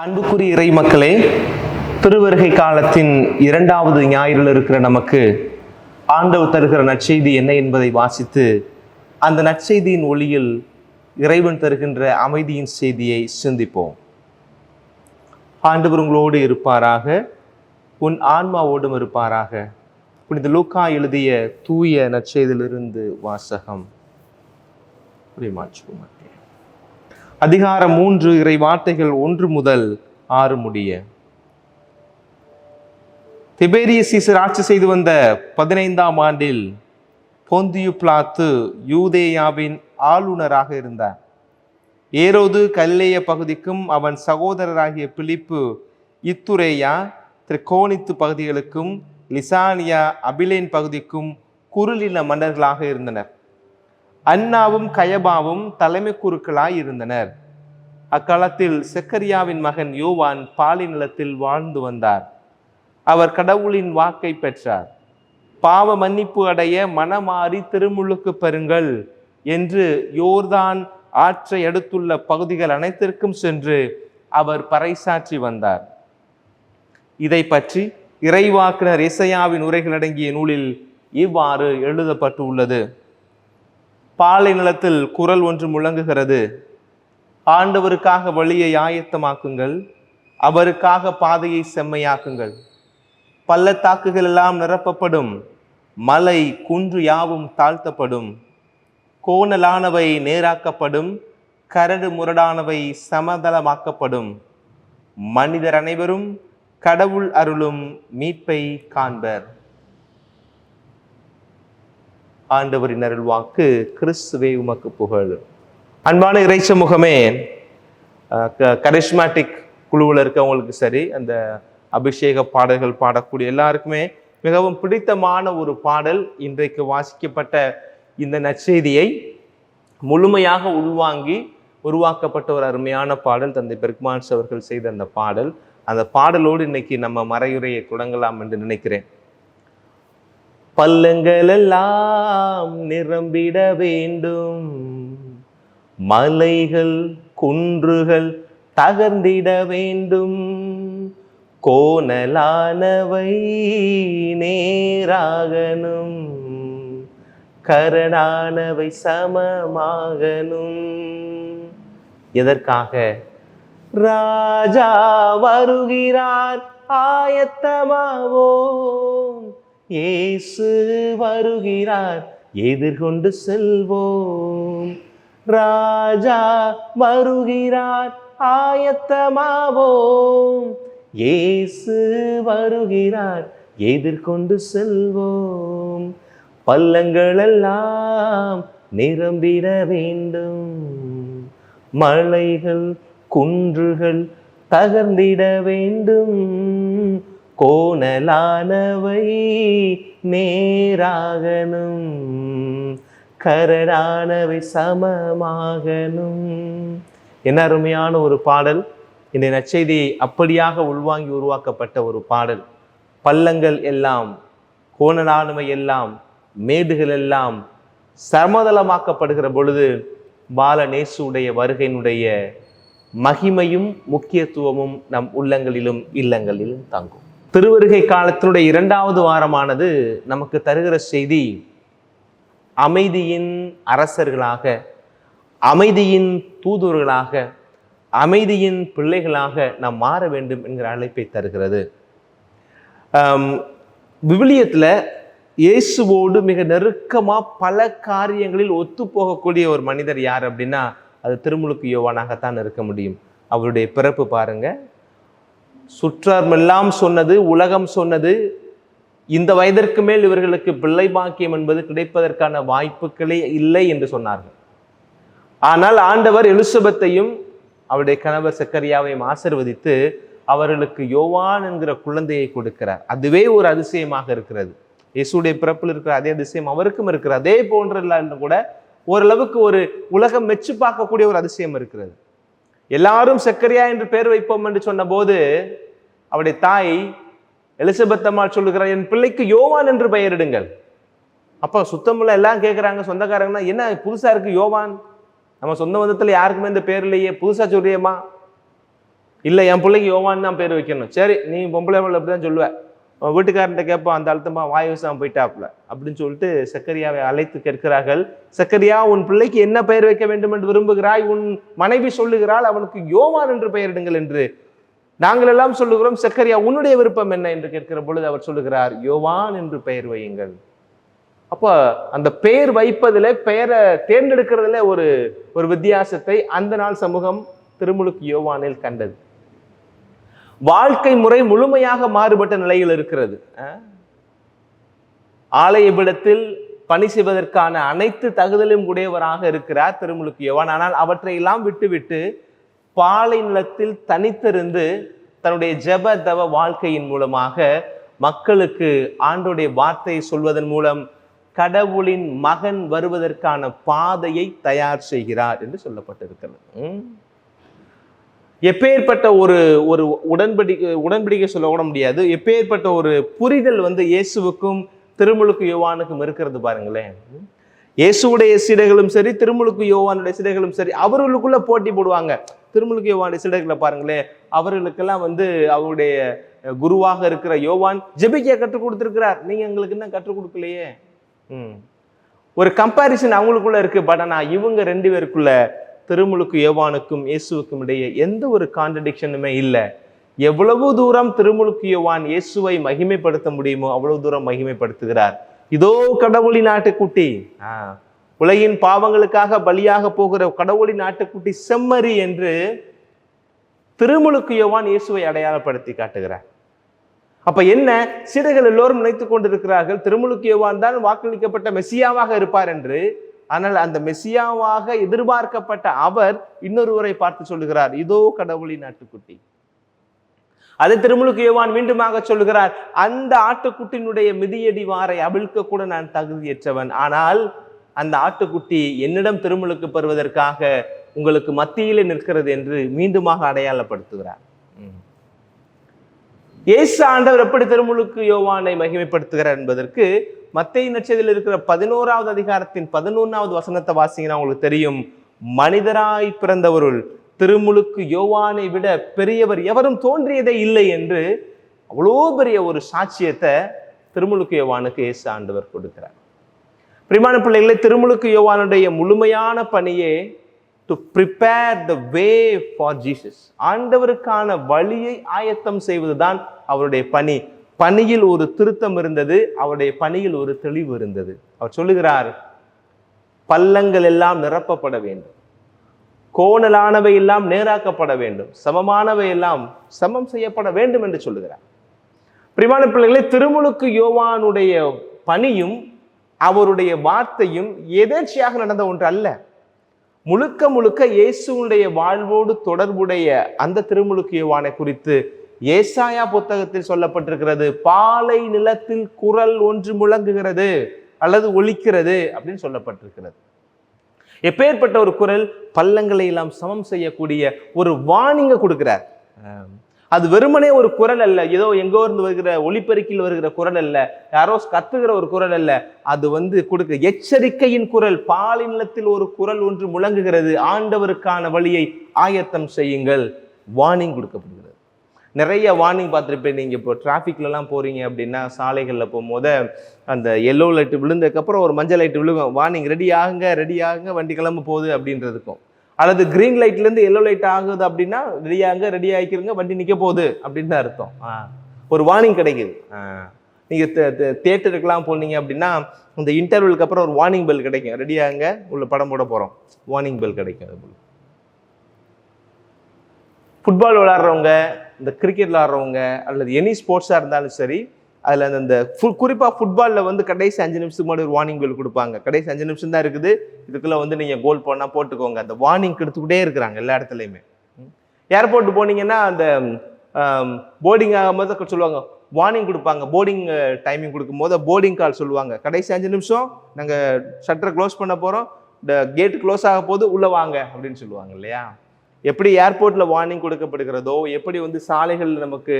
அன்புக்குரிய இறை மக்களே, திருவருகை காலத்தின் இரண்டாவது ஞாயிறில் இருக்கிற நமக்கு ஆண்டவர் தருகிற நற்செய்தி என்ன என்பதை வாசித்து அந்த நற்செய்தியின் ஒளியில் இறைவன் தருகின்ற அமைதியின் செய்தியை சிந்திப்போம். ஆண்டவர் உங்களோடு இருப்பாராக, உன் ஆன்மாவோடும் இருப்பாராக. புனித லூக்கா எழுதிய தூய நற்செய்தியிலிருந்து வாசகம். அதிகாரம் 3, இறை வார்த்தைகள் 1 முதல் 6 முடிய. திபேரிய சீசர் ஆட்சி செய்து வந்த 15ஆம் ஆண்டில் பொந்தியு பிலாத்து யூதேயாவின் ஆளுநராக இருந்தார். ஏரோது கலிலேய பகுதிக்கும் அவன் சகோதரராகிய பிலிப்பு இத்துரேயா திரிகோனித்து பகுதிகளுக்கும் லிசானியா அபிலேன் பகுதிக்கும் குறுநில மன்னர்களாக இருந்தனர். அன்னாவும் கயபாவும் தலைமை குருக்களாய் இருந்தனர். அக்காலத்தில் செக்கரியாவின் மகன் யோவான் பாலி நிலத்தில் வாழ்ந்து வந்தார். அவர் கடவுளின் வாக்கை பெற்றார். பாவ மன்னிப்பு அடைய மனமாறி திருமுழுக்கு பெறுங்கள் என்று யோர்தான் ஆற்றை அடுத்துள்ள பகுதிகள் அனைத்திற்கும் சென்று அவர் பறைசாற்றி வந்தார். இதை பற்றி இறைவாக்கினர் எசையாவின் உரைகள் அடங்கிய நூலில் இவ்வாறு எழுதப்பட்டு உள்ளது. பாலை நிலத்தில் குரல் ஒன்று முழங்குகிறது. ஆண்டவருக்காக வழியை ஆயத்தமாக்குங்கள், அவருக்காக பாதையை செம்மையாக்குங்கள். பள்ளத்தாக்குகள் எல்லாம் நிரப்பப்படும், மலை குன்று யாவும் தாழ்த்தப்படும். கோணலானவை நேராக்கப்படும், கரடு முரடானவை சமதளமாக்கப்படும். மனிதர் அனைவரும் கடவுள் அருளும் மீட்பை காண்பர். ஆண்டவரின் அருள் வாக்கு. கிறிஸ்துவே உமக்கு புகழ். அன்பான இறை சமூகமே, கரிஸ்மாட்டிக் குழுவில் இருக்கவங்களுக்கு சரி, அந்த அபிஷேக பாடல்கள் பாடக்கூடிய எல்லாருக்குமே மிகவும் பிடித்தமான ஒரு பாடல். இன்றைக்கு வாசிக்கப்பட்ட இந்த நற்செய்தியை முழுமையாக உள்வாங்கி உருவாக்கப்பட்ட ஒரு அருமையான பாடல். தந்தை பெர்க்மான்ஸ் அவர்கள் செய்த அந்த பாடல். அந்த பாடலோடு இன்னைக்கு நம்ம மறையுரையை தொடங்கலாம் என்று நினைக்கிறேன். பள்ளங்கள் எல்லாம் நிரம்பிட வேண்டும், மலைகள் குன்றுகள் தகர்ந்திட வேண்டும், கோணலானவை நேராகணும், கரடானவை சமமாகணும். எதற்காக? ராஜா வருகிறார், ஆயத்தமாவோம். இயேசு வருகிறார், எதிர்கொண்டு செல்வோம். ராஜா வருகிறார், ஆயத்தமாவோம். இயேசு வருகிறார், எதிர்கொண்டு செல்வோம். பள்ளங்கள் எல்லாம் நிரம்பிட வேண்டும், மலைகள் குன்றுகள் தகர்ந்திட வேண்டும், கோணலானவை நேராகணும், கரடானவை சமமாகணும். என்ன அருமையான ஒரு பாடல். இந்த நற்செய்தியை அப்படியாக உள்வாங்கி உருவாக்கப்பட்ட ஒரு பாடல். பள்ளங்கள் எல்லாம், கோணலானவை எல்லாம், மேடுகள் எல்லாம் சமதளமாக்கப்படுகிற பொழுது பாலநேசுடைய வருகையினுடைய மகிமையும் முக்கியத்துவமும் நம் உள்ளங்களிலும் இல்லங்களிலும் தங்கும். திருவருகை காலத்தினுடைய 2வது வாரமானது நமக்கு தருகிற செய்தி, அமைதியின் அரசர்களாக, அமைதியின் தூதுவர்களாக, அமைதியின் பிள்ளைகளாக நாம் மாற வேண்டும் என்கிற அழைப்பை தருகிறது. விவிலியத்தில் இயேசுவோடு மிக நெருக்கமாக பல காரியங்களில் ஒத்து போகக்கூடிய ஒரு மனிதர் யார் அப்படின்னா அது திருமுழுக்கு யோவானாகத்தான் இருக்க முடியும். அவருடைய பிறப்பு பாருங்க. சுற்றமெல்லாம் சொன்னது, உலகம் சொன்னது, இந்த வயதிற்கு மேல் இவர்களுக்கு பிள்ளை பாக்கியம் என்பது கிடைப்பதற்கான வாய்ப்புகளே இல்லை என்று சொன்னார்கள். ஆனால் ஆண்டவர் எலிசபெத்தையும் அவருடைய கணவர் செக்கரியாவையும் ஆசீர்வதித்து அவர்களுக்கு யோவான் என்கிற குழந்தையை கொடுக்கிறார். அதுவே ஒரு அதிசயமாக இருக்கிறது. இயேசுடைய பிறப்பில் இருக்கிற அதே அதிசயம் அவருக்கும் இருக்கிறது. அதே போன்ற கூட ஓரளவுக்கு ஒரு உலகம் மெச்சு பார்க்கக்கூடிய ஒரு அதிசயம் இருக்கிறது. எல்லாரும் செக்கரியா என்று பெயர் வைப்போம் என்று சொன்ன போது அவருடைய தாய் எலிசபெத் அம்மா சொல்லுகிறார், என் பிள்ளைக்கு யோவான் என்று பெயரிடுங்கள். அப்போ சுத்தமுள்ள எல்லாம் கேட்குறாங்க, சொந்தக்காரங்கன்னா, என்ன புதுசா இருக்கு யோவான், நம்ம சொந்த மதத்தில் யாருக்குமே இந்த பேர் இல்லையே, புதுசா சொல்றியம்மா. இல்லை என் பிள்ளைக்கு யோவான் தான் பேர் வைக்கணும். சரி, நீ பொம்பளை பிள்ளை அப்படிதான் சொல்லுவ, வீட்டுக்காரன்ட்ட கேட்பான், அந்த அழுத்தமா வாய் வசாம போயிட்டாப்புல அப்படின்னு சொல்லிட்டு சக்கரியாவை அழைத்து கேட்கிறார்கள். சக்கரியா, உன் பிள்ளைக்கு என்ன பெயர் வைக்க வேண்டும் என்று விரும்புகிறாய்? உன் மனைவி சொல்லுகிறாள், அவனுக்கு யோவான் என்று பெயரிடுங்கள் என்று. நாங்கள் எல்லாம் சொல்லுகிறோம், சக்கரியா உன்னுடைய விருப்பம் என்ன என்று கேட்கிற பொழுது அவர் சொல்லுகிறார், யோவான் என்று பெயர் வையுங்கள். அப்போ அந்த பெயர் வைப்பதில், பெயரை தேர்ந்தெடுக்கிறதுல ஒரு வித்தியாசத்தை அந்த நாள் சமூகம் திருமுழுக்கு யோவானில் கண்டது. வாழ்க்கை முறை முழுமையாக மாறுபட்ட நிலையில் இருக்கிறது. ஆலய பீடத்தில் பணி செய்வதற்கான அனைத்து தகுதலும் உடையவராக இருக்கிறார் திருமுழுக்கு யோவான். ஆனால் அவற்றையெல்லாம் விட்டுவிட்டு பாலை நிலத்தில் தனித்திருந்து தன்னுடைய ஜெப தவ வாழ்க்கையின் மூலமாக மக்களுக்கு ஆண்டோடைய வார்த்தையை சொல்வதன் மூலம் கடவுளின் மகன் வருவதற்கான பாதையை தயார் செய்கிறார் என்று சொல்லப்பட்டிருக்கிறது. எப்பேற்பட்ட ஒரு உடன்படிக்கை சொல்ல கூட முடியாது. எப்பேற்பட்ட ஒரு புரிதல் இயேசுவுக்கும் திருமுழுக்கு யோவானுக்கும் இருக்கிறது பாருங்களேன். இயேசுடைய சீடர்களும் சரி, திருமுழுக்கு யோவானுடைய சீடர்களும் சரி, அவர்களுக்குள்ள போட்டி போடுவாங்க. திருமுழுக்கு யோவானுடைய சீடர்களை பாருங்களேன், அவர்களுக்கெல்லாம் அவருடைய குருவாக இருக்கிற யோவான் ஜெபிக்க கற்றுக் கொடுத்திருக்கிறார், நீங்க எங்களுக்கு என்ன கற்றுக் கொடுக்கலையே. ஒரு கம்பாரிசன் அவங்களுக்குள்ள இருக்கு. பட் ஆனா இவங்க ரெண்டு பேருக்குள்ள, திருமுழுக்கு யோவானுக்கும் இயேசுவுக்கும் இடையே எந்த ஒரு கான்ட்ரடிக்ஷனுமே இல்லை. எவ்வளவு தூரம் திருமுழுக்கு யோவான் இயேசுவை மகிமைப்படுத்த முடியுமோ அவ்வளவு தூரம் மகிமைப்படுத்துகிறார். இதோ கடவுளின் ஆட்டுக்குட்டி, உலகின் பாவங்களுக்காக பலியாக போகிற கடவுளின் ஆட்டுக்குட்டி செம்மறி என்று திருமுழுக்கு யோவான் இயேசுவை அடையாளப்படுத்தி காட்டுகிறார். அப்ப என்ன, சீடர்கள் எல்லோரும் நினைத்துக் கொண்டிருக்கிறார்கள் திருமுழுக்கு யோவான் தான் வாக்களிக்கப்பட்ட மெசியாவாக இருப்பார் என்று. ஆனால் அந்த மெசியாவாக எதிர்பார்க்கப்பட்ட அவர் இன்னொருவரை பார்த்து சொல்லுகிறார், இதோ கடவுளின் ஆட்டுக்குட்டி. அதை திருமுழுக்கு யோவான் மீண்டுமாக சொல்லுகிறார், அந்த ஆட்டுக்குட்டியினுடைய மிதியடி வாரை அவிழ்க்க கூட நான் தகுதியற்றவன், ஆனால் அந்த ஆட்டுக்குட்டி என்னிடம் திருமுழுக்கு பெறுவதற்காக உங்களுக்கு மத்தியிலே நிற்கிறது என்று மீண்டுமாக அடையாளப்படுத்துகிறார். இயேசு ஆண்டவர் எப்படி திருமுழுக்கு யோவானை மகிமைப்படுத்துகிறார் என்பதற்கு மத்தேயு நற்செய்தியில் இருக்கிற 11வது அதிகாரத்தின் 11வது வசனத்தை வாசிங்கன்னா உங்களுக்கு தெரியும். மனிதராய் பிறந்தவருள் திருமுழுக்கு யோவானை விட பெரியவர் எவரும் தோன்றியதே இல்லை என்று அவ்வளோ பெரிய ஒரு சாட்சியத்தை திருமுழுக்கு யோவானுக்கு இயேசு ஆண்டவர் கொடுக்கிறார். பிரியமான பிள்ளைகளை, திருமுழுக்கு யோவானுடைய முழுமையான பணியே to prepare the way for Jesus. ஆண்டவருக்கான வழியை ஆயத்தம் செய்வதுதான் அவருடைய பணி. பணியில் ஒரு திருத்தம் இருந்தது, அவருடைய பணியில் ஒரு தெளிவு இருந்தது. அவர் சொல்லுகிறார், பள்ளங்கள் எல்லாம் நிரப்பப்பட வேண்டும், கோணலானவை எல்லாம் நேராக்கப்பட வேண்டும், சமமானவை எல்லாம் சமம் செய்யப்பட வேண்டும் என்று சொல்லுகிறார். பிரியமான பிள்ளைகளே, திருமுழுக்கு யோவானுடைய பணியும் அவருடைய வார்த்தையும் எதேர்ச்சியாக நடந்த ஒன்று அல்ல. முழுக்க முழுக்க இயேசுடைய வாழ்வோடு தொடர்புடைய அந்த திருமுழுக்கு யோவானை குறித்து ஏசாயா புத்தகத்தில் சொல்லப்பட்டிருக்கிறது. பாலை நிலத்தில் குரல் ஒன்று முழங்குகிறது அல்லது ஒலிக்கிறது அப்படின்னு சொல்லப்பட்டிருக்கிறது. எப்பேற்பட்ட ஒரு குரல், பள்ளங்களை எல்லாம் சமம் செய்யக்கூடிய ஒரு வார்னிங்கை கொடுக்கிறார். அது வெறுமனே ஒரு குரல் அல்ல, ஏதோ எங்கோ இருந்து வருகிற ஒலிபெருக்கில் வருகிற குரல் அல்ல, யாரோ கத்துகிற ஒரு குரல் அல்ல. அது கொடுக்க எச்சரிக்கையின் குரல். பாலை நிலத்தில் ஒரு குரல் ஒன்று முழங்குகிறது, ஆண்டவருக்கான வழியை ஆயத்தம் செய்யுங்கள், வார்னிங் கொடுக்கப்படுகிறது. நிறைய வார்னிங் பார்த்துருப்பேன். நீங்கள் இப்போ டிராஃபிக்லலாம் போகிறீங்க அப்படின்னா, சாலைகளில் போகும்போது அந்த எல்லோ லைட்டு விழுந்ததுக்கப்புறம் ஒரு மஞ்சள் லைட்டு விழுகும், வார்னிங் ரெடி ஆகுங்க வண்டி கிளம்ப போகுது அப்படின்றதுக்கும். அல்லது கிரீன் லைட்லேருந்து எல்லோ லைட் ஆகுது அப்படின்னா ரெடி ஆகிக்கிறங்க வண்டி நிற்க போகுது அப்படின்னு தான் அர்த்தம். ஒரு வார்னிங் கிடைக்குது. நீங்கள் தியேட்டருக்கெல்லாம் போனீங்க அப்படின்னா இந்த இன்டர்வலுக்கு அப்புறம் ஒரு வார்னிங் பெல் கிடைக்கும், ரெடி ஆகுங்க உள்ள படம் போட போகிறோம், வார்னிங் பெல் கிடைக்கும். அது ஃபுட்பால் விளாட்றவங்க, இந்த கிரிக்கெட் விளாட்றவங்க அல்லது எனி ஸ்போர்ட்ஸாக இருந்தாலும் சரி, அதில் அந்த குறிப்பாக ஃபுட்பாலில் கடைசி 5 நிமிஷத்துக்கு முன்னாடி ஒரு வார்னிங் பெல் கொடுப்பாங்க. கடைசி 5 நிமிஷம் தான் இருக்குது, இதுக்குள்ளே நீங்கள் கோல் போனால் போட்டுக்கோங்க. அந்த வார்னிங் கொடுத்துக்கிட்டே இருக்கிறாங்க எல்லா இடத்துலையுமே. ஏர்போர்ட் போனீங்கன்னா அந்த போர்டிங் ஆகும்போது சொல்லுவாங்க, வார்னிங் கொடுப்பாங்க. போர்டிங் டைமிங் கொடுக்கும்போது போர்டிங் கால் சொல்லுவாங்க, கடைசி 5 நிமிஷம் நாங்கள் ஷட்டரை க்ளோஸ் பண்ண போகிறோம், இந்த கேட் க்ளோஸ் ஆக போது உள்ளே வாங்க அப்படின்னு சொல்லுவாங்க இல்லையா. எப்படி ஏர்போர்ட்ல வார்னிங் கொடுக்கப்படுகிறதோ, எப்படி சாலைகளில் நமக்கு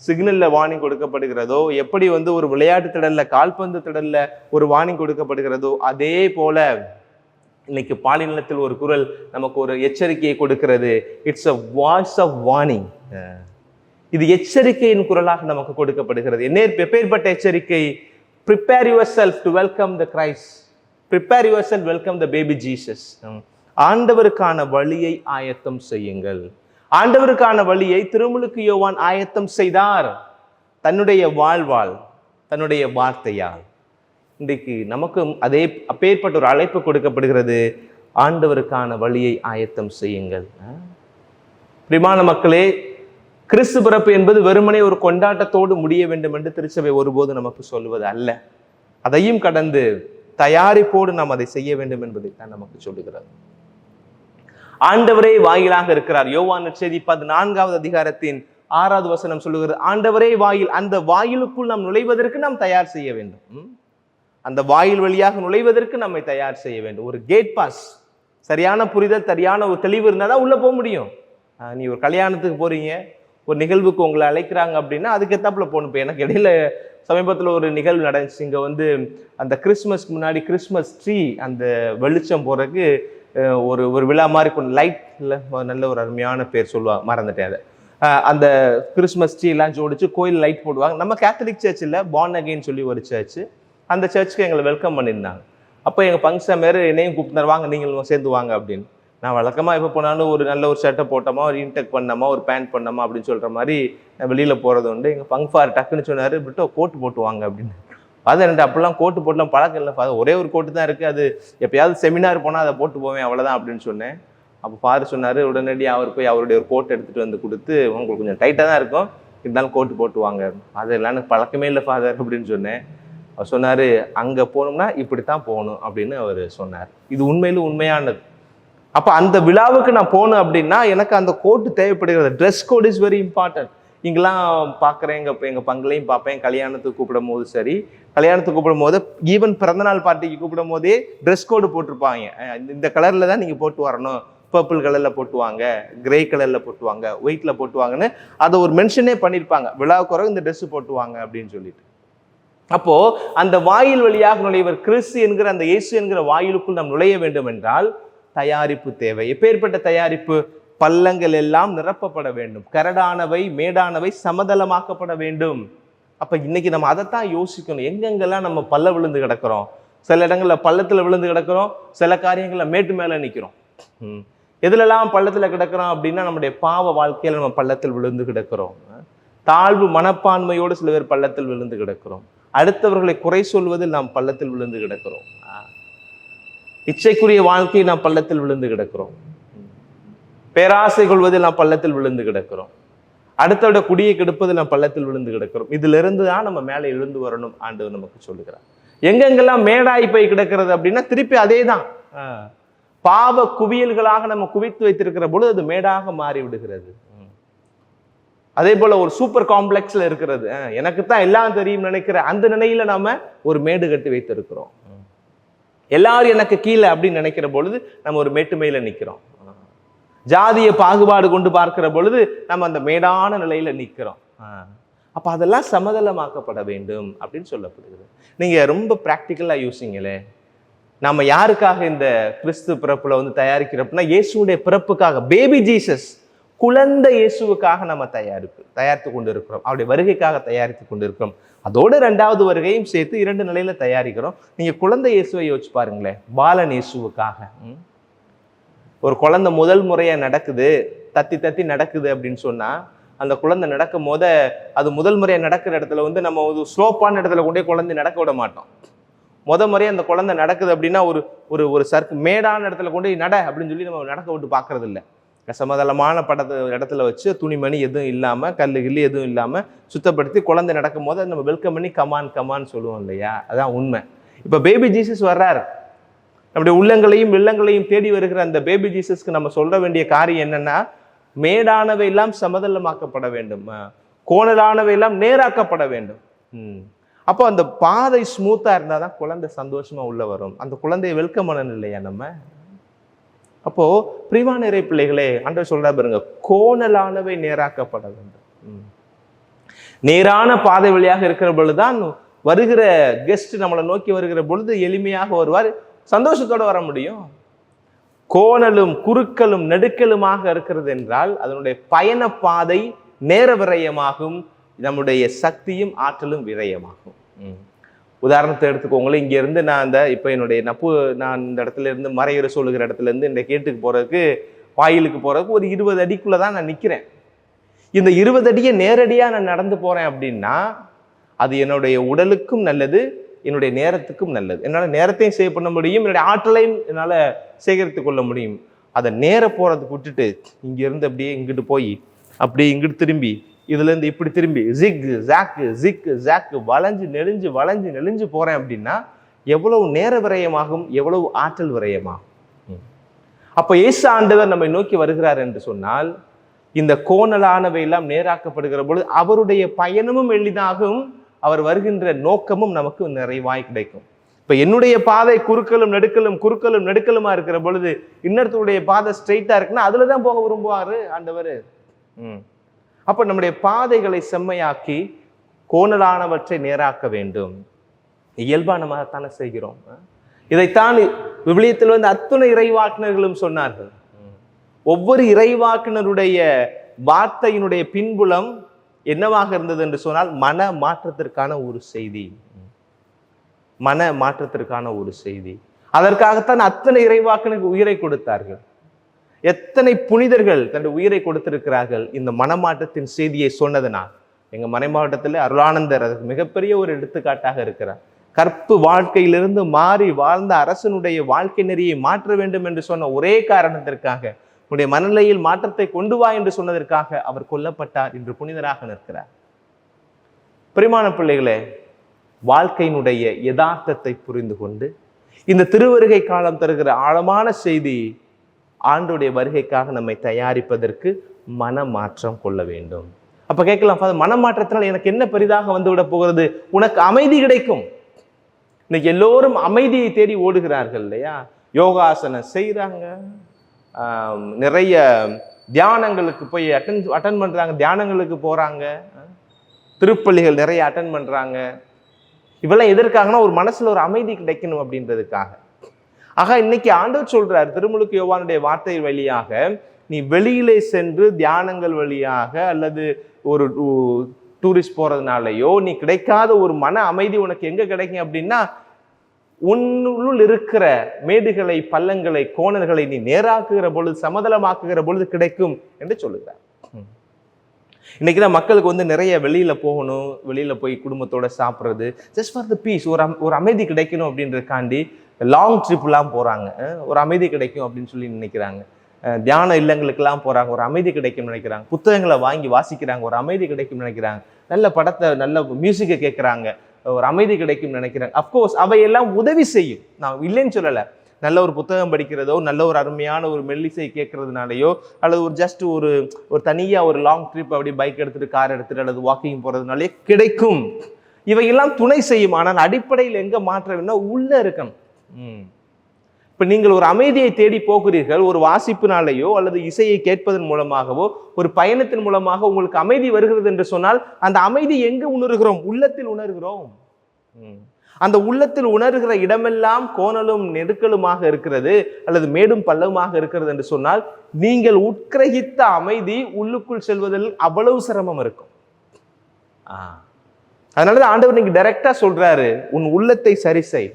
சிக்னல்ல வார்னிங் கொடுக்கப்படுகிறதோ, எப்படி ஒரு விளையாட்டு திடல்ல, கால்பந்து திடல்ல ஒரு வார்னிங் கொடுக்கப்படுகிறதோ, அதே போல இன்னைக்கு பாலினத்தில் ஒரு குரல் நமக்கு ஒரு எச்சரிக்கையை கொடுக்கிறது. It's a voice of warning. இது எச்சரிக்கையின் குரலாக நமக்கு கொடுக்கப்படுகிறது. எப்பேற்பட்ட எச்சரிக்கை? prepare yourself to welcome the Christ. prepare yourself, welcome the baby Jesus. ஆண்டவருக்கான வழியை ஆயத்தம் செய்யுங்கள். ஆண்டவருக்கான வழியை திருமுழுக்கு யோவான் ஆயத்தம் செய்தார், தன்னுடைய வாழ்வால், தன்னுடைய வார்த்தையால். இன்றைக்கு நமக்கு அதே அப்பேற்பட்ட ஒரு அழைப்பு கொடுக்கப்படுகிறது. ஆண்டவருக்கான வழியை ஆயத்தம் செய்யுங்கள். பிரியமான மக்களே, கிறிஸ்து பிறப்பு என்பது வெறுமனே ஒரு கொண்டாட்டத்தோடு முடிய வேண்டும் என்று திருச்சபை ஒருபோது நமக்கு சொல்லுவது அல்ல. அதையும் கடந்து தயாரிப்போடு நாம் அதை செய்ய வேண்டும் என்பதை தான் நமக்கு சொல்லுகிறது. ஆண்டவரே வாயிலாக இருக்கிறார். யோவான் நற்செய்தி 14வது அதிகாரத்தின் 6வது வசனம் சொல்லுகிறது, ஆண்டவரே வாயில். அந்த வாயிலுக்குள் நாம் நுழைவதற்கு நாம் தயார் செய்ய வேண்டும். அந்த வாயில் வழியாக நுழைவதற்கு நம்மை தயார் செய்ய வேண்டும். ஒரு கேட் பாஸ், சரியான புரிதல், சரியான ஒரு தெளிவு இருந்தால் தான் உள்ள போக முடியும். நீ ஒரு கல்யாணத்துக்கு போறீங்க, ஒரு நிகழ்வுக்கு உங்களை அழைக்கிறாங்க அப்படின்னா அதுக்கு எத்தாப்புல போகணும். இப்போ எனக்கு இடையில சமீபத்தில் ஒரு நிகழ்வு நடந்துச்சு. இங்கே வந்து அந்த கிறிஸ்மஸ்க்கு முன்னாடி கிறிஸ்மஸ் ட்ரீ அந்த வெளிச்சம் போறதுக்கு ஒரு விழா மாதிரி கொண்டு லைட்ல நல்ல ஒரு அருமையான பேர் சொல்லுவாங்க, மறந்துட்டேன் அதை. அந்த கிறிஸ்மஸ் ட்ரீ எல்லாம் ஜோடிச்சு கோயில் லைட் போடுவாங்க. நம்ம கேத்தலிக் சர்ச் இல்லை, பார்ன் அகெயின் சொல்லி ஒரு சர்ச்சு. அந்த சர்ச்சுக்கு எங்களை வெல்கம் பண்ணியிருந்தாங்க. அப்போ எங்கள் பங்க்ஷன் மாரி என்னையும் கூப்பிட்டு வாங்க, நீங்களும் சேர்ந்து வாங்க அப்படின்னு. நான் வழக்கமாக எப்போ போனாலும் ஒரு நல்ல ஒரு ஷர்ட்டை போட்டோமா, ஒரு இன்டெக் பண்ணோமா, ஒரு பேண்ட் பண்ணோமா அப்படின்னு சொல்கிற மாதிரி வெளியில் போகிறது உண்டு. எங்கள் பங்க்ஃபார் டக்குன்னு சொன்னார், விட்டு கோட்டு போட்டு வாங்க அப்படின்னு. அது ரெண்டு அப்படிலாம் கோட்டு போட்டுலாம் பழக்கம் இல்லை ஃபாதர், ஒரே ஒரு கோட்டு தான் இருக்குது, அது எப்பயாவது செமினார் போனால் அதை போட்டு போவேன், அவ்வளோதான் அப்படின்னு சொன்னேன். அப்போ ஃபாதர் சொன்னார், உடனடியாக அவர் போய் அவருடைய ஒரு கோட்டை எடுத்துகிட்டு வந்து கொடுத்து, உங்களுக்கு கொஞ்சம் டைட்டாக தான் இருக்கும், இருந்தாலும் கோட்டு போட்டு வாங்க. அதெல்லாம் எனக்கு பழக்கமே இல்லை ஃபாதர் அப்படின்னு சொன்னேன். அவர் சொன்னார், அங்கே போகணும்னா இப்படித்தான் போகணும் அப்படின்னு அவர் சொன்னார். இது உண்மையிலும் உண்மையானது. அப்போ அந்த விழாவுக்கு நான் போகணும் அப்படின்னா எனக்கு அந்த கோட்டு தேவைப்படுகிறது. Dress code is very important. இங்கெல்லாம் பார்க்குறேன், எங்கள் பங்குலையும் பார்ப்பேன். கல்யாணத்துக்கு கூப்பிடும் போது சரி, கல்யாணத்துக்கு கூப்பிடும் போது ஈவன் பிறந்தநாள் பார்ட்டிக்கு கூப்பிடும் போதே ட்ரெஸ் கோடு போட்டிருப்பாங்க. இந்த கலரில் தான் நீங்கள் போட்டு வரணும், பர்பிள் கலரில் போட்டுவாங்க, கிரே கலரில் போட்டுவாங்க, ஒயிட்டில் போட்டுவாங்கன்னு அதை ஒரு மென்ஷனே பண்ணியிருப்பாங்க. விழாவுக்கு வர இந்த ட்ரெஸ்ஸு போட்டுவாங்க அப்படின்னு சொல்லிட்டு. அப்போ அந்த வாயில் வழியாக நுழைவர் கிறிஸ்து என்கிற அந்த இயேசு என்கிற வாயிலுக்குள் நாம் நுழைய வேண்டும் என்றால் தயாரிப்பு தேவை. எப்பேற்பட்ட தயாரிப்பு? பள்ளங்கள் எல்லாம் நிரப்பப்பட வேண்டும், கரடானவை மேடானவை சமதளமாக்கப்பட வேண்டும். அப்ப இன்னைக்கு நம்ம அதைத்தான் யோசிக்கணும். எங்கெங்கெல்லாம் நம்ம பள்ள விழுந்து கிடக்கிறோம், சில இடங்கள்ல பள்ளத்துல விழுந்து கிடக்கிறோம், சில காரியங்கள்ல மேட்டு மேல நிற்கிறோம். எதுலெல்லாம் பள்ளத்துல கிடக்கிறோம் அப்படின்னா நம்முடைய பாவ வாழ்க்கையில நம்ம பள்ளத்தில் விழுந்து கிடக்கிறோம். தாழ்வு மனப்பான்மையோடு சில பேர் பள்ளத்தில் விழுந்து கிடக்கிறோம். அடுத்தவர்களை குறை சொல்வதில் நாம் பள்ளத்தில் விழுந்து கிடக்கிறோம். இச்சைக்குரிய வாழ்க்கையை நாம் பள்ளத்தில் விழுந்து கிடக்கிறோம். பேராசை கொள்வதில் நாம் பள்ளத்தில் விழுந்து கிடக்கிறோம். அடுத்தவிட குடியை கெடுப்பதில் நாம் பள்ளத்தில் விழுந்து கிடக்கிறோம். இதுல இருந்து தான் நம்ம மேலே எழுந்து வரணும் ஆண்டவர் நமக்கு சொல்லுகிறார். எங்கெங்கெல்லாம் மேடாய் போய் கிடக்கிறது அப்படின்னா திருப்பி அதே தான், பாவ குவியல்களாக நம்ம குவித்து வைத்திருக்கிற பொழுது அது மேடாக மாறி விடுகிறது. அதே போல ஒரு சூப்பர் காம்ப்ளெக்ஸ்ல இருக்கிறது, எனக்கு தான் எல்லாம் தெரியும் நினைக்கிற அந்த நிலையில நாம ஒரு மேடு கட்டி வைத்திருக்கிறோம். எல்லாரும் எனக்கு கீழே அப்படின்னு நினைக்கிற பொழுது நம்ம ஒரு மேட்டுமையில நிற்கிறோம். ஜாதிய பாகுபாடு கொண்டு பார்க்கிற பொழுது நம்ம அந்த மேடான நிலையில நிற்கிறோம். அப்ப அதெல்லாம் சமதளமாக்கப்பட வேண்டும் அப்படின்னு சொல்லப்படுகிறது. நீங்க ரொம்ப பிராக்டிக்கலா யோசிங்களே, நம்ம யாருக்காக இந்த கிறிஸ்து பிறப்புல வந்து தயாரிக்கிறோம்னா இயேசுடைய பிறப்புக்காக, பேபி ஜீசஸ் குழந்தை இயேசுவுக்காக நம்ம தயாரித்து கொண்டு இருக்கிறோம். அவருடைய வருகைக்காக தயாரித்து கொண்டு இருக்கிறோம். அதோடு 2வது வருகையும் சேர்த்து 2 நிலையில தயாரிக்கிறோம். நீங்க குழந்தை இயேசுவை யோசிச்சு பாருங்களேன். பாலன் இயேசுவுக்காக ஒரு குழந்தை முதல் முறையா நடக்குது, தத்தி தத்தி நடக்குது அப்படின்னு சொன்னா, அந்த குழந்தை நடக்கும் போத அது முதல் முறையா நடக்கிற இடத்துல வந்து நம்ம ஒரு ஸ்லோப்பான இடத்துல கொண்டே குழந்தை நடக்க விட மாட்டோம். முறையா அந்த குழந்தை நடக்குது அப்படின்னா ஒரு ஒரு சர்க்கு மேடான இடத்துல கொண்டு நட அப்படின்னு சொல்லி நம்ம நடக்க விட்டு பார்க்கறது இல்லை. சமதளமான இடத்துல வச்சு துணிமணி எதுவும் இல்லாம, கல்லு கில்லு எதுவும் இல்லாம சுத்தப்படுத்தி குழந்தை நடக்கும் போது நம்ம வெல்கம் பண்ணி கமான் சொல்லுவோம் இல்லையா? அதான் உண்மை. இப்ப பேபி ஜீசஸ் வர்றாரு, நம்முடைய உள்ளங்களையும் இல்லங்களையும் தேடி வருகிற அந்த பேபி ஜீசஸ்க்கு நம்ம சொல்ல வேண்டிய காரியம் என்னன்னா, மேடானவை எல்லாம் சமதளமாக்கப்பட வேண்டும், கோணலானவை எல்லாம் நேராக்கப்பட வேண்டும். அப்போ அந்த பாதை ஸ்மூத்தா இருந்தாதான் குழந்தை சந்தோஷமா உள்ள வரும். அந்த குழந்தைய வெல்கம் பண்ணணும் இல்லையா நம்ம? அப்போ பிரிவான இறை பிள்ளைகளே, ஆண்டவர் சொல்றா பாருங்க, கோணலானவை நேராக்கப்பட வேண்டும். நேரான பாதை வழியாக இருக்கிற பொழுதுதான் வருகிற கெஸ்ட் நம்மளை நோக்கி வருகிற பொழுது எளிமையாக வருவார், சந்தோஷத்தோட வர முடியும். கோணலும் குறுக்கலும் நெடுக்கலுமாக இருக்கிறது என்றால் அதனுடைய பயண பாதை நேர விரயமாகும், நம்முடைய சக்தியும் ஆற்றலும் விரயமாகும். உதாரணத்தை எடுத்துக்கோங்களேன். இங்க இருந்து நான் இப்ப என்னுடைய நான் இந்த இடத்துல இருந்து மறையுற சொல்லுகிற இடத்துல இருந்து இந்த கேட்டுக்கு போறதுக்கு வாயிலுக்கு போறதுக்கு ஒரு 20 அடிக்குள்ளதான் நான் நிக்கிறேன். இந்த 20 அடியை நேரடியா நான் நடந்து போறேன் அப்படின்னா அது என்னுடைய உடலுக்கும் நல்லது, என்னுடைய நேரத்துக்கும் நல்லது. என்னால் நேரத்தையும் சேவ் பண்ண முடியும், என்னுடைய ஆற்றலையும் என்னால் சேகரித்து கொள்ள முடியும். அதை நேர போகிறதுக்கு விட்டுட்டு இங்கேருந்து அப்படியே இங்கிட்டு போய் அப்படியே இங்கிட்டு திரும்பி இதுலேருந்து இப்படி திரும்பி ஜாக்கு வளைஞ்சு நெளிஞ்சு போகிறேன் அப்படின்னா எவ்வளவு நேர விரயமாகும், எவ்வளவு ஆற்றல் விரயமாகும். அப்போ இயேசு ஆண்டவர் நம்மை நோக்கி வருகிறார் என்று சொன்னால் இந்த கோணலானவை எல்லாம் நேராக்கப்படுகிற பொழுது அவருடைய பயணமும் எளிதாகும், அவர் வருகின்ற நோக்கமும் நமக்கு நிறைவாய் கிடைக்கும். இப்ப என்னுடைய பாதை குறுக்கலும் நெடுக்கலுமா இருக்கிற பொழுது இன்னொருத்தருடைய பாதை ஸ்ட்ரெயிட்டா இருக்குன்னா அதுலதான் போக விரும்புவாரு ஆண்டவர். அப்ப நம்முடைய பாதைகளை செம்மையாக்கி கோணலானவற்றை நேராக்க வேண்டும். இயல்பா நம்ம தானே செய்கிறோம். இதைத்தான் விவிலியத்தில் அத்துணை இறைவாக்கினர்களும் சொன்னார்கள். ஒவ்வொரு இறைவாக்கினருடைய வார்த்தையினுடைய பின்புலம் என்னவாக இருந்தது என்று சொன்னால் மன மாற்றத்திற்கான ஒரு செய்தி, மன மாற்றத்திற்கான ஒரு செய்தி. அதற்காகத்தான் அத்தனை இறைவாக்கினருக்கு உயிரை கொடுத்தார்கள். எத்தனை புனிதர்கள் தன்னுடைய உயிரை கொடுத்திருக்கிறார்கள் இந்த மனமாற்றத்தின் செய்தியை சொன்னதனால். எங்க மறை மாவட்டத்தில் அருளானந்தர் அதுக்கு மிகப்பெரிய ஒரு எடுத்துக்காட்டாக இருக்கிறார். கற்பு வாழ்க்கையிலிருந்து மாறி வாழ்ந்த அரசனுடைய வாழ்க்கை நெறியை மாற்ற வேண்டும் என்று சொன்ன ஒரே காரணத்திற்காக, உன்னுடைய மனநிலையில் மாற்றத்தை கொண்டு வா என்று சொன்னதற்காக அவர் கொல்லப்பட்டார், இன்று புனிதராக நிற்கிறார். பிரியமான பிள்ளைகளே, வாழ்க்கையினுடைய யதார்த்தத்தை புரிந்து கொண்டு இந்த திருவருகை காலம் தருகிற ஆழமான செய்தி, ஆண்டுடைய வருகைக்காக நம்மை தயாரிப்பதற்கு மனமாற்றம் கொள்ள வேண்டும். அப்ப கேட்கலாம், மனமாற்றத்தினால் எனக்கு என்ன பெரிதாக வந்து விட போகிறது? உனக்கு அமைதி கிடைக்கும். இன்னைக்கு எல்லோரும் அமைதியை தேடி ஓடுகிறார்கள் இல்லையா? யோகாசனம் செய்யறாங்க, நிறைய தியானங்களுக்கு போய் அட்டன் பண்றாங்க, தியானங்களுக்கு போறாங்க, திருப்பள்ளிகள் நிறைய அட்டன் பண்றாங்க. இவெல்லாம் எதற்காகனா ஒரு மனசுல ஒரு அமைதி கிடைக்கணும் அப்படின்றதுக்காக. ஆக இன்னைக்கு ஆண்டவர் சொல்றார் திருமுழுக்கு யோவானுடைய வார்த்தை வழியாக, நீ வெளியிலே சென்று தியானங்கள் வழியாக அல்லது ஒரு டூரிஸ்ட் போறதுனாலயோ நீ கிடைக்காத ஒரு மன அமைதி உனக்கு எங்க கிடைக்கும் அப்படின்னா உன்னுள் இருக்கிற மேடுகளை, பள்ளங்களை, கோணல்களை நீ நேராக்குகிற பொழுது, சமதளமாக்குகிற பொழுது கிடைக்கும் என்று சொல்லுகிறார். இன்னைக்குதான் மக்களுக்கு நிறைய வெளியில போகணும், வெளியில போய் குடும்பத்தோட சாப்பிட்றது, ஜஸ்ட் ஃபார் த பீஸ், ஒரு அமைதி கிடைக்கணும் அப்படின்றதுக்காண்டி லாங் ட்ரிப்லாம் போறாங்க. ஒரு அமைதி கிடைக்கும் அப்படின்னு சொல்லி நினைக்கிறாங்க. தியான இல்லங்களுக்கெல்லாம் போறாங்க, ஒரு அமைதி கிடைக்கும் நினைக்கிறாங்க. புத்தகங்களை வாங்கி வாசிக்கிறாங்க, ஒரு அமைதி கிடைக்கும் நினைக்கிறாங்க. நல்ல படத்தை, நல்ல மியூசிக்கை கேட்குறாங்க, ஒரு அமைதி கிடைக்கும் நினைக்கிறாங்க. அப்கோர்ஸ் அவையெல்லாம் உதவி செய்யும், நான் இல்லைன்னு சொல்லலை. நல்ல ஒரு புத்தகம் படிக்கிறதோ, நல்ல ஒரு அருமையான ஒரு மெல்லிசை கேட்கறதுனாலையோ, அல்லது ஒரு ஜஸ்ட் ஒரு தனியாக ஒரு லாங் ட்ரிப் அப்படி பைக் எடுத்துட்டு, கார் எடுத்துட்டு, அல்லது வாக்கிங் போறதுனாலே கிடைக்கும். இவையெல்லாம் துணை செய்யும். ஆனால் அடிப்படையில் எங்க மாற்றம்னா உள்ள இருக்கணும். இப்ப நீங்கள் ஒரு அமைதியை தேடி போகிறீர்கள், ஒரு வாசிப்பினாலேயோ அல்லது இசையை கேட்பதன் மூலமாகவோ ஒரு பயணத்தின் மூலமாக உங்களுக்கு அமைதி வருகிறது என்று சொன்னால் அந்த அமைதி எங்கு உணர்கிறோம்? உள்ளத்தில் உணர்கிறோம். அந்த உள்ளத்தில் உணர்கிற இடமெல்லாம் கோணலும் நெருக்கலுமாக இருக்கிறது அல்லது மேடும் பள்ளவுமாக இருக்கிறது என்று சொன்னால் நீங்கள் உட்கிரகித்த அமைதி உள்ளுக்குள் செல்வதில் அவ்வளவு சிரமம் இருக்கும். அதனாலதான் ஆண்டவர் நீங்க டைரக்டா சொல்றாரு, உன் உள்ளத்தை சரி செய்,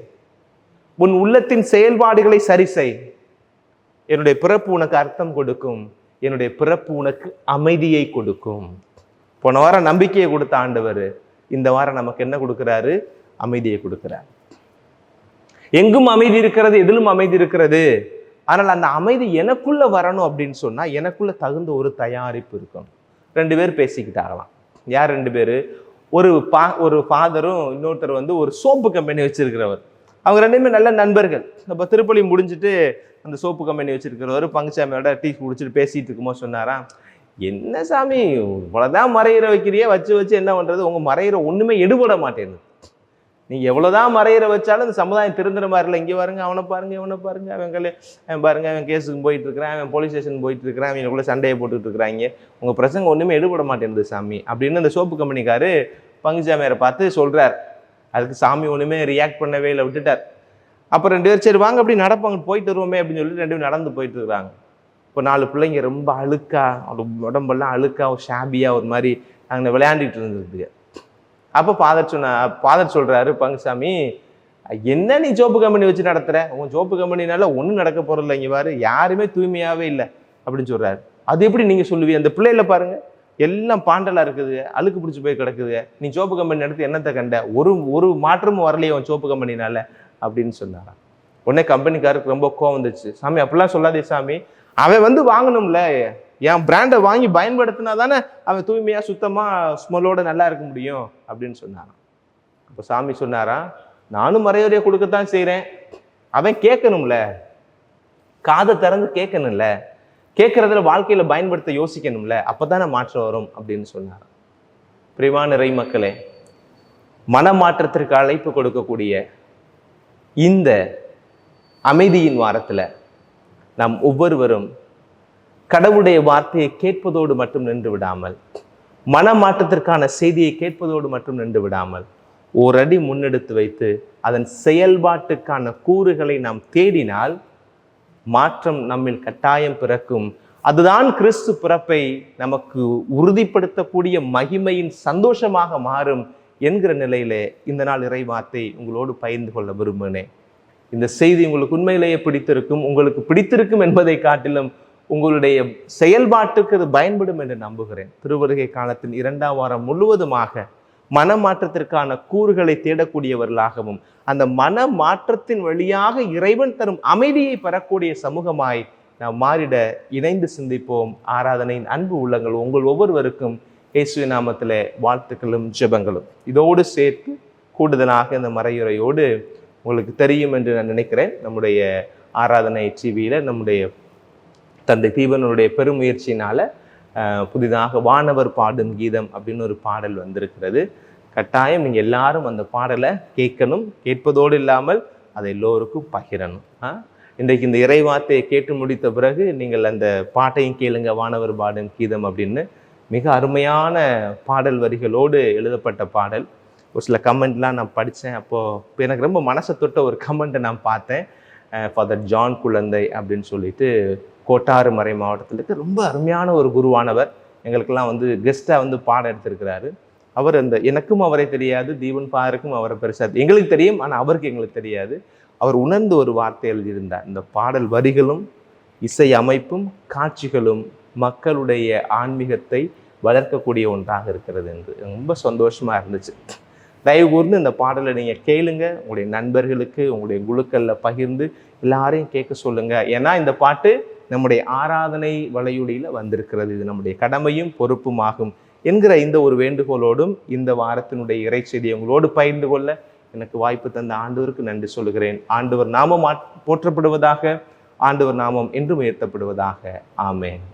உன் உள்ளத்தின் செயல்பாடுகளை சரி செய், என்னுடைய பிறப்பு உனக்கு அர்த்தம் கொடுக்கும், என்னுடைய பிறப்பு உனக்கு அமைதியை கொடுக்கும். போன வாரம் நம்பிக்கையை கொடுத்த ஆண்டவர் இந்த வாரம் நமக்கு என்ன கொடுக்கிறாரு? அமைதியை கொடுக்கிறார். எங்கும் அமைதி இருக்கிறது, எதிலும் அமைதி இருக்கிறது. ஆனால் அந்த அமைதி எனக்குள்ள வரணும் அப்படின்னு சொன்னா எனக்குள்ள தகுந்த ஒரு தயாரிப்பு இருக்கும். 2 பேர் பேசிக்கிட்டாங்களாம். யார் 2 பேரு? ஒரு ஃபாதரும் இன்னொருத்தர் ஒரு சோப்பு கம்பெனி வச்சிருக்கிறவர். அவங்க 2 பேருமே நல்ல நண்பர்கள். இப்போ திருப்பலி முடிஞ்சுட்டு அந்த சோப்பு கம்பெனி வச்சிருக்கிறவர் பங்குச்சாமியோட டீ குடிச்சிட்டு பேசிட்டு இருக்கும்போது சொன்னாராம், என்ன சாமி இவ்வளவுதான் மறையிற வைக்கிறியே, வச்சு என்ன பண்றது, உங்க மறையிற ஒண்ணுமே எடுபட மாட்டேங்குது. நீங்க எவ்வளவுதான் மறையிற வச்சாலும் இந்த சமுதாயம் திருந்துற மாதிரி இல்லை. இங்க பாருங்க, அவனை பாருங்க, இவனை பாருங்க, அவன் பாருங்க, அவன் கேஸுக்கு போயிட்டு இருக்கிறான், அவன் போலீஸ் ஸ்டேஷன் போயிட்டு இருக்கிறான், அவங்களுக்குள்ள சண்டையை போட்டுட்டு இருக்கிறாங்க, உங்க பிரசங்க ஒண்ணுமே எடுபட மாட்டேங்குது சாமி அப்படின்னு அந்த சோப்பு கம்பெனிக்காரு பங்குச்சாமியாரை பார்த்து சொல்றார். அதுக்கு சாமி ஒண்ணுமே ரியாக்ட் பண்ணவே இல்லை, விட்டுட்டார். அப்போ 2 பேர் சரி வாங்க அப்படி நடப்பாங்க, போயிட்டு வருவோமே அப்படின்னு சொல்லி 2 பேரும் நடந்து போயிட்டு இருக்கிறாங்க. இப்போ 4 பிள்ளைங்க ரொம்ப அழுக்கா, உடம்பெல்லாம் அழுக்கா, ஒரு ஷாபியா ஒரு மாதிரி நாங்கள் விளையாண்டுட்டு இருந்ததுங்க. அப்போ ஃபாதர் சொல்றாரு, பங்குசாமி என்ன நீ ஜோப்பு கம்பெனி வச்சு நடத்துற, உன் ஜோப்பு கம்பெனினால ஒன்றும் நடக்க போறதில்ல, இங்கே பாரு யாருமே தூய்மையாவே இல்லை அப்படின்னு சொல்றாரு. அது எப்படி நீங்க சொல்லுவீங்க? அந்த பிள்ளைல பாருங்க எல்லாம் பாண்டலா இருக்குதுங்க, அழுக்கு பிடிச்சி போய் கிடக்குதுங்க, நீ ஜோப்பு கம்பெனி நடத்தி என்னத்தை கண்ட, ஒரு மாற்றமும் வரலையே உன் ஜோப்பு கம்பெனினால அப்படின்னு சொன்னாராம். உடனே கம்பெனிக்காருக்கு ரொம்ப கோவம் வந்துச்சு. சாமி அப்படிலாம் சொல்லாதே சாமி, அவன் வந்து வாங்கணும்ல, என் பிராண்டை வாங்கி பயன்படுத்தினா தானே அவன் தூய்மையா சுத்தமா ஸ்மெல்லோட நல்லா இருக்க முடியும் அப்படின்னு சொன்னாராம். அப்போ சாமி சொன்னாரா, நானும் மறையுறையை கொடுக்கத்தான் செய்கிறேன், அவன் கேட்கணும்ல, காதை திறந்து கேட்கணும்ல, கேட்கறதுல வாழ்க்கையில பயன்படுத்த யோசிக்கணும்ல, அப்பதானே மாற்றம் வரும் அப்படின்னு சொன்னார். பிரிவான இறை மக்களே, மனமாற்றத்திற்கு அழைப்பு கொடுக்கக்கூடிய இந்த அமைதியின் வாரத்துல நாம் ஒவ்வொருவரும் கடவுளுடைய வார்த்தையை கேட்பதோடு மட்டும் நின்று விடாமல், மனமாற்றத்திற்கான செய்தியை கேட்பதோடு மட்டும் நின்று விடாமல், ஓரடி முன்னெடுத்து வைத்து அதன் செயல்பாட்டுக்கான கூறுகளை நாம் தேடினால் மாற்றம் நம்மில் கட்டாயம் பிறக்கும். அதுதான் கிறிஸ்து பிறப்பை நமக்கு உறுதிப்படுத்தக்கூடிய மகிமையின் சந்தோஷமாக மாறும் என்கிற நிலையிலே இந்த நாள் இறை வார்த்தை உங்களோடு பகிர்ந்து கொள்ள விரும்பினேன். இந்த செய்தி உங்களுக்கு உண்மையிலேயே பிடித்திருக்கும். உங்களுக்கு பிடித்திருக்கும் என்பதை காட்டிலும் உங்களுடைய செயல்பாட்டுக்கு அது பயன்படும் என்று நம்புகிறேன். திருவருகை காலத்தின் 2ஆம் வாரம் முழுவதுமாக மனமாற்றத்திற்கான கூறுகளை தேடக்கூடியவர்களாகவும், அந்த மன மாற்றத்தின் வழியாக இறைவன் தரும் அமைதியை பெறக்கூடிய சமூகமாய் நாம் மாறிட இணைந்து சிந்திப்போம். ஆராதனையின் அன்பு உள்ளங்கள் உங்கள் ஒவ்வொருவருக்கும் இயேசுவின் நாமத்திலே வாழ்த்துக்களும் ஜெபங்களும். இதோடு சேர்த்து கூடுதலாக இந்த மறையுறையோடு உங்களுக்கு தெரியும் என்று நான் நினைக்கிறேன், நம்முடைய ஆராதனை டிவியில் நம்முடைய தந்தை தீபனுடைய பெருமுயற்சியினால புதிதாக வானவர் பாடும் கீதம் அப்படின்னு ஒரு பாடல் வந்திருக்கிறது. கட்டாயம் நீங்கள் எல்லாரும் அந்த பாடலை கேட்கணும். கேட்பதோடு இல்லாமல் அதை எல்லோருக்கும் பகிரணும். இன்றைக்கு இந்த இறை வார்த்தையை கேட்டு முடித்த பிறகு நீங்கள் அந்த பாட்டையும் கேளுங்க, வானவர் பாடும் கீதம் அப்படின்னு. மிக அருமையான பாடல் வரிகளோடு எழுதப்பட்ட பாடல். ஒரு சில கமெண்ட்லாம் நான் படித்தேன். அப்போது எனக்கு ரொம்ப மனசை தொட்ட ஒரு கமெண்ட்டை நான் பார்த்தேன். ஃபாதர் ஜான் குழந்தை அப்படின்னு சொல்லிட்டு கோட்டாறு மறை மாவட்டத்தில் இருக்க ரொம்ப அருமையான ஒரு குருவானவர், எங்களுக்கெல்லாம் வந்து கெஸ்ட்டாக வந்து பாடம் எடுத்திருக்கிறாரு. அவர் அந்த எனக்கும் அவரை தெரியாது, தீபன் பாருக்கும் அவரை பெருசாக எங்களுக்கு தெரியும், ஆனால் அவருக்கு எங்களுக்கு தெரியாது. அவர் உணர்ந்து ஒரு வார்த்தை எழுதியிருந்தார். இந்த பாடல் வரிகளும் இசை அமைப்பும் காட்சிகளும் மக்களுடைய ஆன்மீகத்தை வளர்க்கக்கூடிய ஒன்றாக இருக்கிறது என்று ரொம்ப சந்தோஷமாக இருந்துச்சு. தயவு கூர்ந்து இந்த பாடலை நீங்கள் கேளுங்க, உங்களுடைய நண்பர்களுக்கு உங்களுடைய குழுக்களில் பகிர்ந்து எல்லாரையும் கேட்க சொல்லுங்கள். ஏன்னா இந்த பாட்டு நம்முடைய ஆராதனை வலையொலியில் வந்திருக்கிறது. இது நம்முடைய கடமையும் பொறுப்புமாகும் என்கிற இந்த ஒரு வேண்டுகோளோடும் இந்த வாரத்தினுடைய இறைச்செய்தியை உங்களோடு பகிர்ந்து கொள்ள எனக்கு வாய்ப்பு தந்த ஆண்டவருக்கு நன்றி சொல்கிறேன். ஆண்டவர் நாமம் போற்றப்படுவதாக, ஆண்டவர் நாமம் என்றும் உயர்த்தப்படுவதாக. ஆமென்.